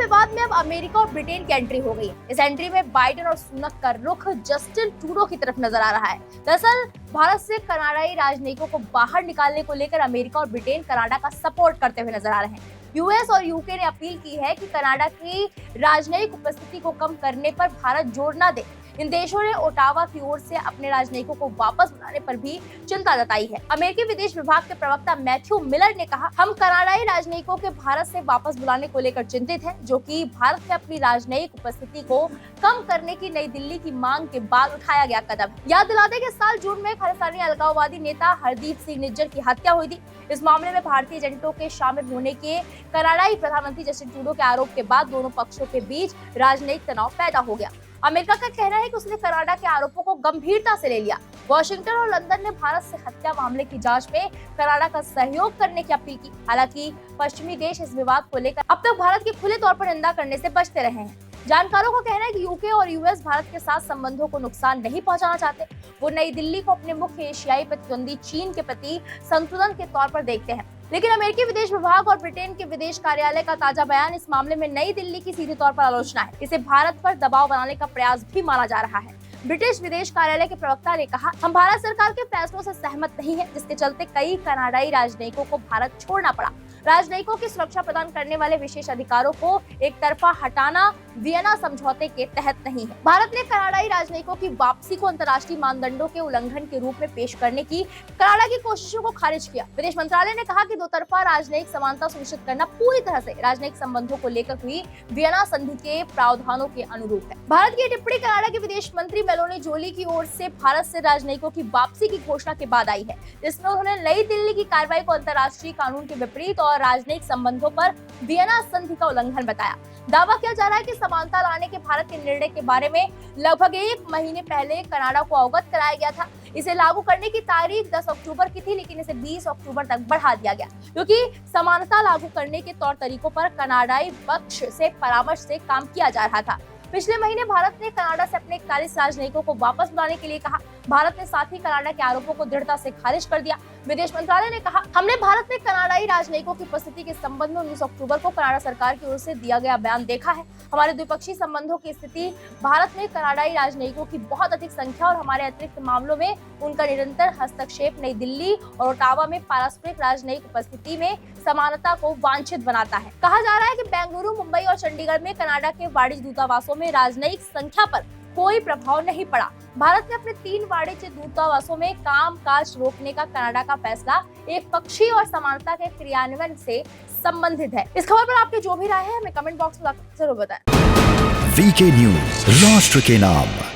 विवाद में अब अमेरिका और ब्रिटेन की एंट्री हो गई है। इस एंट्री में बाइडेन और सुनक का रुख जस्टिन ट्रूडो की तरफ नजर आ रहा है। दरअसल भारत से कनाडाई राजनयिकों को बाहर निकालने को लेकर अमेरिका और ब्रिटेन कनाडा का सपोर्ट करते हुए नजर आ रहे हैं। यूएस और यूके ने अपील की है कि कनाडा की राजनयिक उपस्थिति को कम करने पर भारत जोर न दे। इन देशों ने ओटावा की ओर से अपने राजनयिकों को वापस बुलाने पर भी चिंता जताई है। अमेरिकी विदेश विभाग के प्रवक्ता मैथ्यू मिलर ने कहा, हम कनाडाई राजनयिकों के भारत से वापस बुलाने को लेकर चिंतित हैं, जो कि भारत में अपनी राजनयिक उपस्थिति को कम करने की नई दिल्ली की मांग के बाद उठाया गया कदम है। याद दिला दें कि साल जून में खालिस्तानी अलगाववादी नेता हरदीप सिंह निज्जर की हत्या हुई थी। इस मामले में भारतीय एजेंटों के शामिल होने के कनाडाई प्रधानमंत्री जस्टिन ट्रूडो के आरोप के बाद दोनों पक्षों के बीच राजनयिक तनाव पैदा हो गया। अमेरिका का कहना है कि उसने कनाडा के आरोपों को गंभीरता से ले लिया। वॉशिंगटन और लंदन ने भारत से हत्या मामले की जांच में कनाडा का सहयोग करने की अपील की। हालांकि पश्चिमी देश इस विवाद को लेकर अब तक भारत की खुले तौर पर निंदा करने से बचते रहे हैं। जानकारों का कहना है कि यूके और यूएस भारत के साथ संबंधों को नुकसान नहीं पहुंचाना चाहते। वो नई दिल्ली को अपने मुख्य एशियाई प्रतिद्वंदी चीन के प्रति संतुलन के तौर पर देखते हैं। लेकिन अमेरिकी विदेश विभाग और ब्रिटेन के विदेश कार्यालय का ताजा बयान इस मामले में नई दिल्ली की सीधे तौर पर आलोचना है। इसे भारत पर दबाव बनाने का प्रयास भी माना जा रहा है। ब्रिटिश विदेश कार्यालय के प्रवक्ता ने कहा, हम भारत सरकार के फैसलों से सहमत नहीं हैं, जिसके चलते कई कनाडाई राजनयिकों को भारत छोड़ना पड़ा। राजनयिकों की सुरक्षा प्रदान करने वाले विशेष अधिकारों को एक तरफा हटाना वियना समझौते के तहत नहीं है। भारत ने कनाडाई राजनयिकों की वापसी को अंतर्राष्ट्रीय मानदंडों के उल्लंघन के रूप में पेश करने की कनाडा की कोशिशों को खारिज किया। विदेश मंत्रालय ने कहा कि दो तरफा राजनयिक समानता सुनिश्चित करना पूरी तरह से राजनयिक संबंधों को लेकर हुई वियना संधि के प्रावधानों के अनुरूप है। भारत की टिप्पणी कनाडा के विदेश मंत्री मेलोनी जोली की ओर से भारत से राजनयिकों की वापसी की घोषणा के बाद आई है, जिसमें उन्होंने नई दिल्ली की कार्रवाई को अंतर्राष्ट्रीय कानून के विपरीत और राजनयिक संबंधों पर वियना संधि का उल्लंघन बताया। दावा किया जा रहा है कि समानता लाने के भारत के निर्णय के बारे में लगभग 1 महीने पहले कनाडा को अवगत कराया गया था। इसे लागू करने की तारीख 10 अक्टूबर की थी, लेकिन इसे 20 अक्टूबर तक बढ़ा दिया गया, क्योंकि समानता लागू करने के तौर तरीकों पर कनाडाई पक्ष से परामर्श से काम किया जा रहा था। पिछले महीने भारत ने कनाडा से अपने 41 राजनयिकों को वापस बुलाने के लिए कहा। भारत ने साथ ही कनाडा के आरोपों को दृढ़ता से खारिज कर दिया। विदेश मंत्रालय ने कहा, हमने भारत में कनाडाई राजनयिकों की उपस्थिति के संबंध में 19 अक्टूबर को कनाडा सरकार की ओर से दिया गया बयान देखा है। हमारे द्विपक्षीय संबंधों की स्थिति भारत में कनाडाई राजनयिकों की बहुत अधिक संख्या और हमारे अतिरिक्त मामलों में उनका निरंतर हस्तक्षेप नई दिल्ली और ओटावा में पारस्परिक राजनयिक उपस्थिति में समानता को वांछित बनाता है। कहा जा रहा है कि बेंगलुरु, मुंबई और चंडीगढ़ में कनाडा के वाणिज्य दूतावासों में राजनयिक संख्या पर कोई प्रभाव नहीं पड़ा। भारत ने अपने 3 वाणिज्य दूतावासों में कामकाज रोकने का कनाडा का फैसला एक पक्षीय और समानता के क्रियान्वयन से संबंधित है। इस खबर पर आपकी जो भी राय है हमें कमेंट बॉक्स में जरूर बताएं। वीके न्यूज, राष्ट्र के नाम।